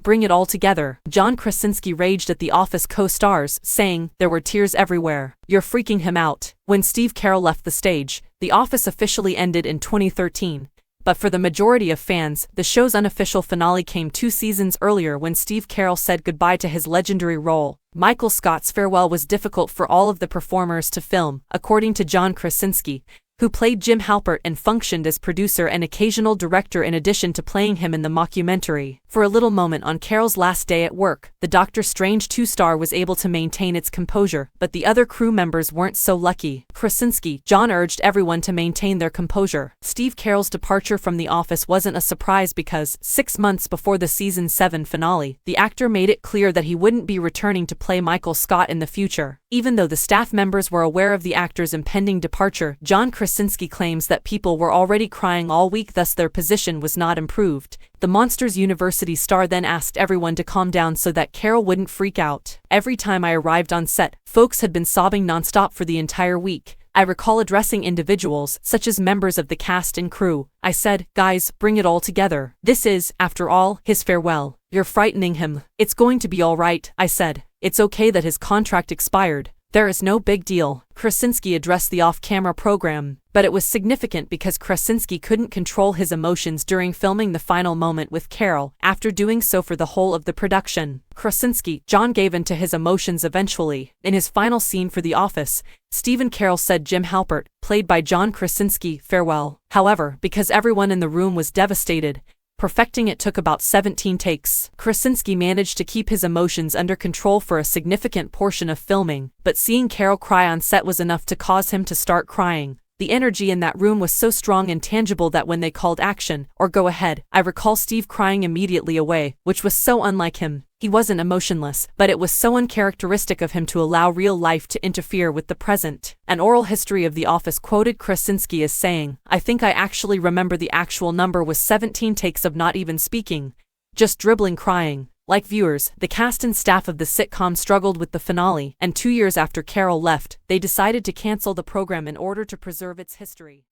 bring it all together." John Krasinski raged at The Office co-stars, saying, "There were tears everywhere. You're freaking him out." When Steve Carell left the stage, The Office officially ended in 2013. But for the majority of fans, the show's unofficial finale came 2 seasons earlier when Steve Carell said goodbye to his legendary role. Michael Scott's farewell was difficult for all of the performers to film, according to John Krasinski, who played Jim Halpert and functioned as producer and occasional director in addition to playing him in the mockumentary. For a little moment on Carell's last day at work, the Doctor Strange 2 star was able to maintain its composure, but the other crew members weren't so lucky. Krasinski, John urged everyone to maintain their composure. Steve Carell's departure from The Office wasn't a surprise because, 6 months before the season 7 finale, the actor made it clear that he wouldn't be returning to play Michael Scott in the future. Even though the staff members were aware of the actor's impending departure, John Krasinski claims that people were already crying all week, thus their position was not improved. The Monsters University star then asked everyone to calm down so that Carell wouldn't freak out. "Every time I arrived on set, folks had been sobbing nonstop for the entire week. I recall addressing individuals, such as members of the cast and crew. I said, guys, bring it all together. This is, after all, his farewell. You're frightening him. It's going to be all right," I said. "It's okay that his contract expired. There is no big deal." Krasinski addressed the off-camera program, but it was significant because Krasinski couldn't control his emotions during filming the final moment with Carell. After doing so for the whole of the production, Krasinski, John gave in to his emotions eventually. In his final scene for The Office, Stephen Carell said Jim Halpert, played by John Krasinski, farewell. However, because everyone in the room was devastated, perfecting it took about 17 takes. Krasinski managed to keep his emotions under control for a significant portion of filming, but seeing Carell cry on set was enough to cause him to start crying. The energy in that room was so strong and tangible that when they called action, or go ahead, I recall Steve crying immediately away, which was so unlike him. He wasn't emotionless, but it was so uncharacteristic of him to allow real life to interfere with the present. An oral history of The Office quoted Krasinski as saying, "I think I actually remember the actual number was 17 takes of not even speaking, just dribbling crying." Like viewers, the cast and staff of the sitcom struggled with the finale, and 2 years after Carell left, they decided to cancel the program in order to preserve its history.